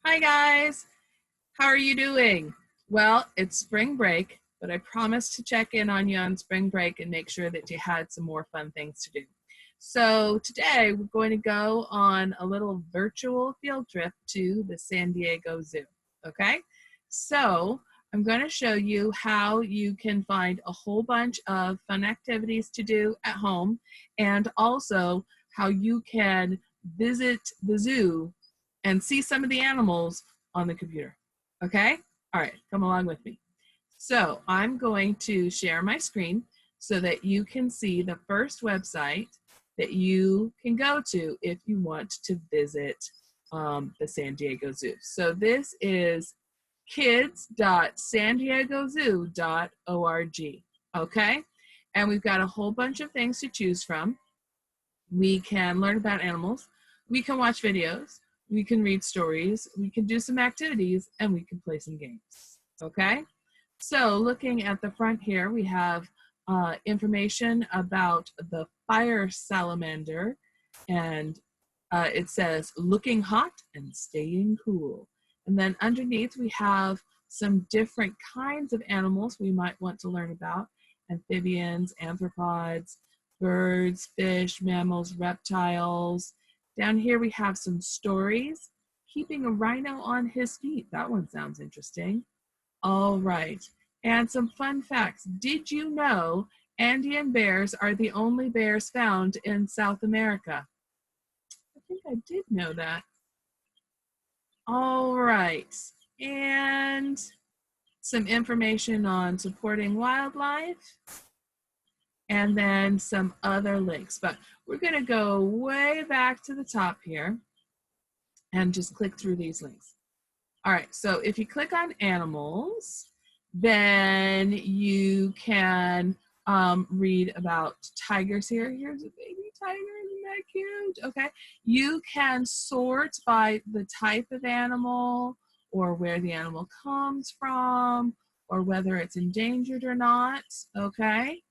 Hi guys, how are you doing? Well, it's spring break, but I promised to check in on you on spring break and make sure that you had some more fun things to do. So today we're going to go on a little virtual field trip to the San Diego Zoo, okay? So I'm going to show you how you can find a whole bunch of fun activities to do at home and also how you can visit the zoo and see some of the animals on the computer. Okay? All right, come along with me. So I'm going to share my screen so that you can see the first website that you can go to if you want to visit the San Diego Zoo. So this is kids.sandiegozoo.org. Okay? And we've got a whole bunch of things to choose from. We can learn about animals. We can watch videos. We can read stories. We can do some activities, and we can play some games. Okay? So looking at the front here, we have information about the fire salamander, and it says looking hot and staying cool. And then underneath we have some different kinds of animals we might want to learn about: amphibians, arthropods, birds, fish, mammals, reptiles. Down here we have some stories. Keeping a rhino on his feet. That one sounds interesting. All right. And some fun facts. Did you know Andean bears are the only bears found in South America? I think I did know that. All right. And some information on supporting wildlife, and then some other links. But we're going to go way back to the top here and just click through these links. All right, so if you click on animals, then you can read about tigers here. Here's a baby tiger, isn't that cute? Okay, you can sort by the type of animal or where the animal comes from or whether it's endangered or not, okay?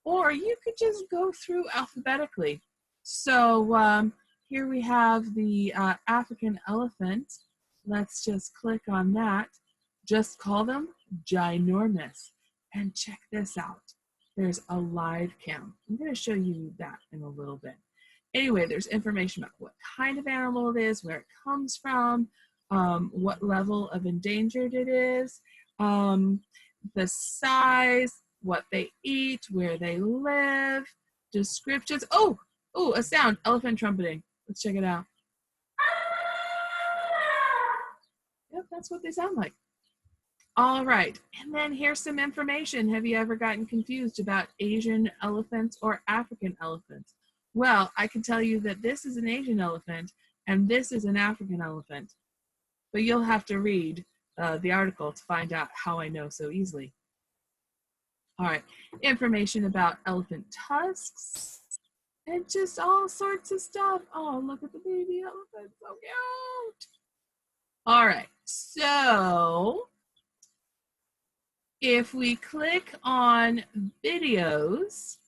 Or you could just go through alphabetically. So here we have the African elephant. Let's just click on that. Just call them ginormous. And check this out. There's a live count. I'm going to show you that in a little bit. Anyway, there's information about what kind of animal it is, where it comes from, what level of endangered it is, the size, what they eat, where they live, descriptions. Oh, a sound, elephant trumpeting. Let's check it out. Yep, that's what they sound like. All right, and then here's some information. Have you ever gotten confused about Asian elephants or African elephants? Well, I can tell you that this is an Asian elephant and this is an African elephant, but you'll have to read the article to find out how I know so easily. All right, information about elephant tusks and just all sorts of stuff. Oh, look at the baby elephant, so cute. All right, so if we click on videos,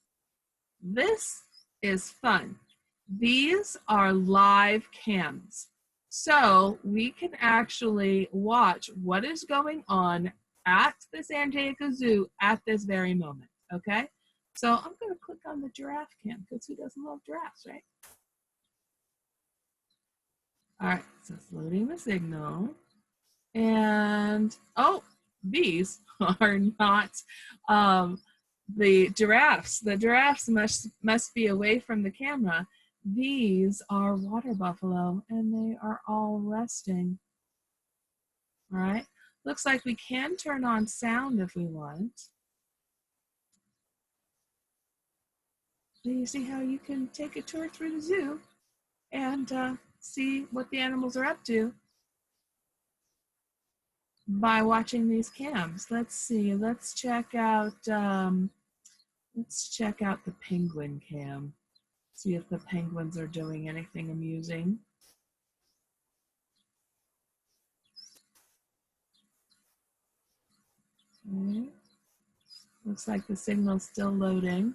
this is fun. These are live cams. So we can actually watch what is going on at the San Diego Zoo at this very moment, okay? So I'm going to click on the giraffe cam because who doesn't love giraffes, right? All right, so it's loading the signal. And, oh, these are not the giraffes. The giraffes must be away from the camera. These are water buffalo, and they are all resting. All right. Looks like we can turn on sound if we want. So you see how you can take a tour through the zoo and see what the animals are up to by watching these cams. Let's see. Let's check out the penguin cam. See if the penguins are doing anything amusing. Okay. Looks like the signal's still loading.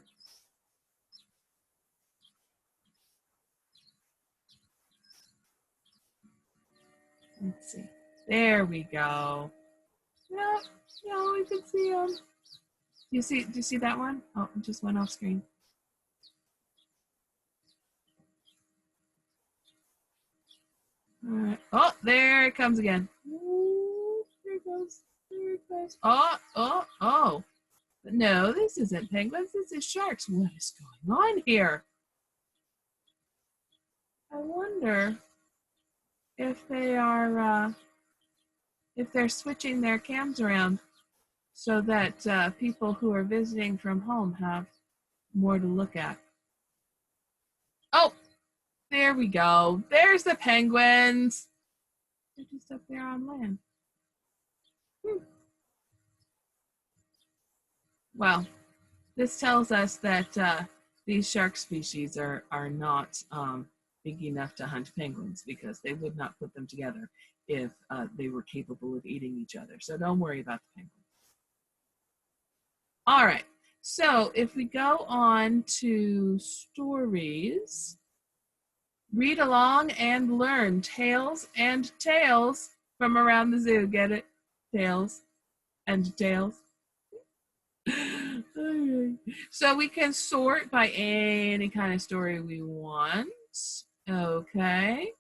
Let's see. There we go. Yeah, yeah, we can see them. Do you see that one? Oh, it just went off screen. All right. Oh, there it comes again. Ooh, there it goes. There it goes. Oh, oh, oh. No, this isn't penguins. This is sharks. What is going on here? I wonder if they are if they're switching their cams around so that people who are visiting from home have more to look at. Oh, there we go. There's the penguins. They're just up there on land. Well, this tells us that these shark species are not big enough to hunt penguins because they would not put them together if they were capable of eating each other. So don't worry about the penguins. All right. So if we go on to stories, read along and learn tales and tales from around the zoo. Get it? Tales and tales. So we can sort by any kind of story we want. Okay.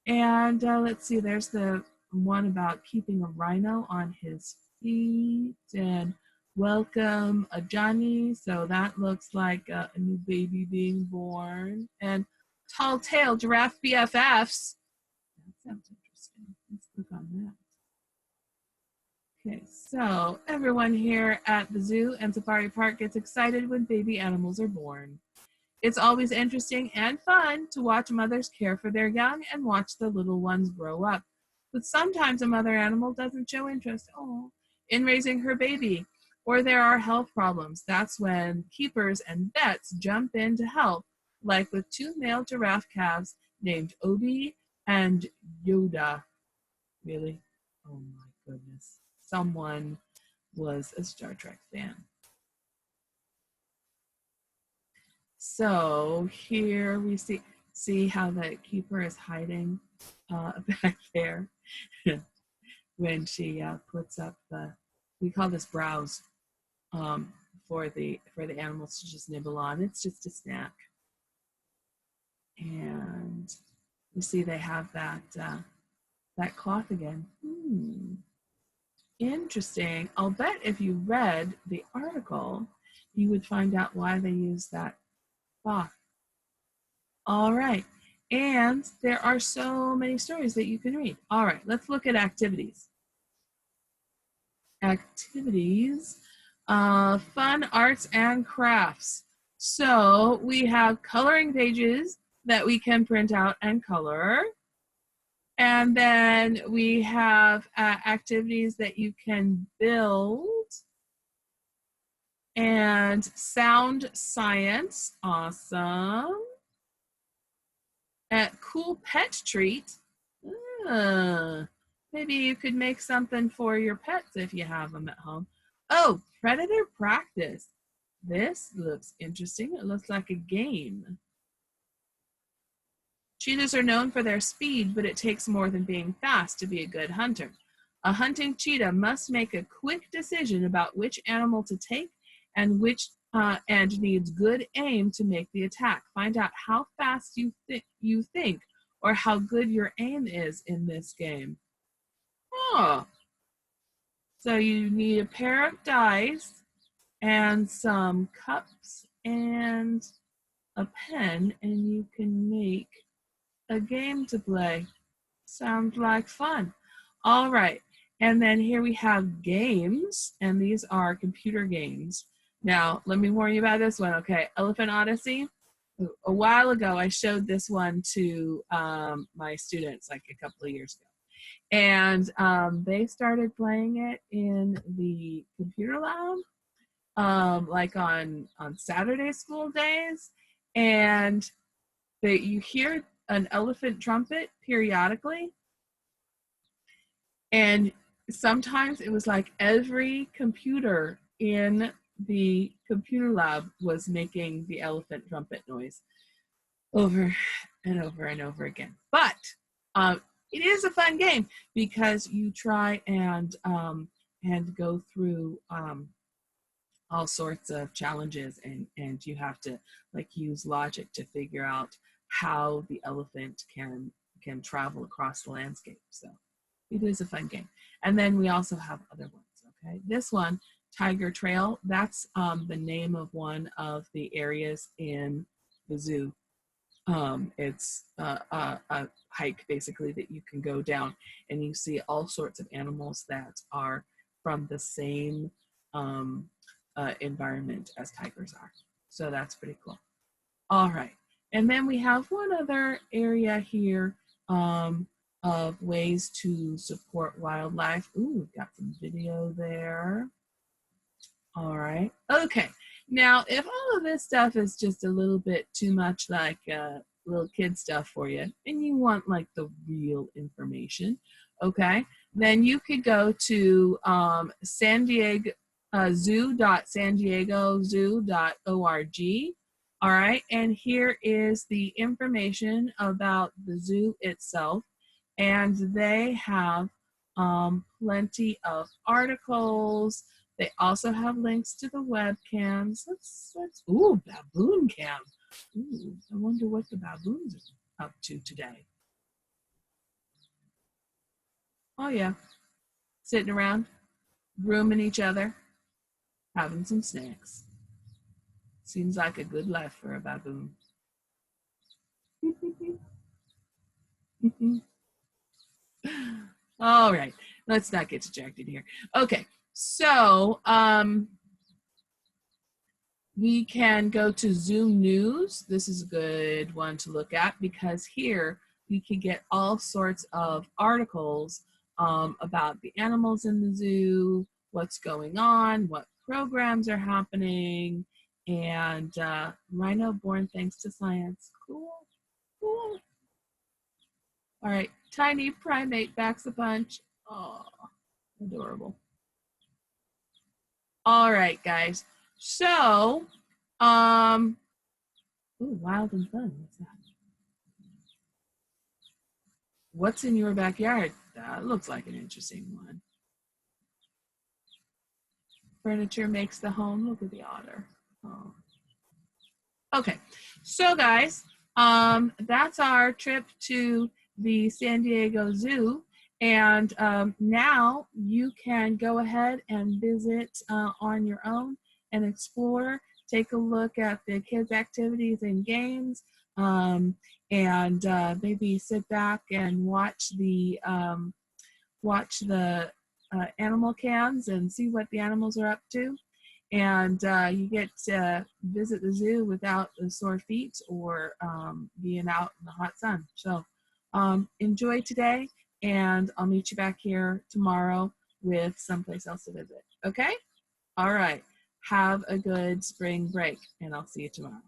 And let's see, there's the one about keeping a rhino on his feet and welcome a Johnny. So that looks like a new baby being born. And tall tale giraffe BFFs. That sounds interesting. Let's click on that. Okay, so everyone here at the zoo and safari park gets excited when baby animals are born. It's always interesting and fun to watch mothers care for their young and watch the little ones grow up. But sometimes a mother animal doesn't show interest in raising her baby, or there are health problems. That's when keepers and vets jump in to help, like with two male giraffe calves named Obi and Yoda. Really? Oh my goodness. Someone was a Star Trek fan. So here we see how the keeper is hiding back there when she puts up we call this browse for the animals to just nibble on. It's just a snack. And you see they have that cloth again. Interesting. I'll bet if you read the article, you would find out why they use that cloth. All right. And there are so many stories that you can read. All right, let's look at activities. Activities, fun arts and crafts. So we have coloring pages that we can print out and color. And then we have activities that you can build. And sound science, awesome. Cool pet treat. Maybe you could make something for your pets if you have them at home. Oh, predator practice. This looks interesting. It looks like a game. Cheetahs are known for their speed, but it takes more than being fast to be a good hunter. A hunting cheetah must make a quick decision about which animal to take and needs good aim to make the attack. Find out how fast you think or how good your aim is in this game. Oh, so you need a pair of dice and some cups and a pen, and you can make a game to play. Sounds like fun. All right, and then here we have games, and these are computer games. Now, let me warn you about this one, okay? Elephant Odyssey. A while ago, I showed this one to my students, like a couple of years ago. And they started playing it in the computer lab, like on Saturday school days. And you hear an elephant trumpet periodically. And sometimes it was like every computer in the computer lab was making the elephant trumpet noise over and over and over again. But it is a fun game because you try and go through all sorts of challenges, and you have to like use logic to figure out how the elephant can travel across the landscape. So it is a fun game. And then we also have other ones. Okay, this one, Tiger Trail, that's the name of one of the areas in the zoo. It's a hike basically that you can go down, and you see all sorts of animals that are from the same environment as tigers are. So that's pretty cool. All right, and then we have one other area here of ways to support wildlife. Ooh, we've got some video there. All right, okay. Now, if all of this stuff is just a little bit too much like little kid stuff for you, and you want like the real information, okay, then you could go to San Diego zoo.sandiegozoo.org. All right, and here is the information about the zoo itself, and they have plenty of articles. They also have links to the webcams. Ooh, baboon cam. Ooh, I wonder what the baboons are up to today. Oh yeah, sitting around, grooming each other, having some snacks. Seems like a good life for a baboon. All right, let's not get distracted here. Okay, so we can go to Zoom News. This is a good one to look at because here we can get all sorts of articles about the animals in the zoo, what's going on, what programs are happening, and rhino born thanks to science. Cool, cool. All right, tiny primate backs a punch. Oh, adorable. All right, guys. So, ooh, wild and fun. What's that? What's in your backyard? That looks like an interesting one. Furniture makes the home. Look at the otter. Oh. Okay, so guys, that's our trip to the San Diego Zoo. And now you can go ahead and visit on your own and explore. Take a look at the kids' activities and games, and maybe sit back and watch the animal cams and see what the animals are up to. And you get to visit the zoo without the sore feet or being out in the hot sun. So enjoy today, and I'll meet you back here tomorrow with someplace else to visit. Okay? All right. Have a good spring break, and I'll see you tomorrow.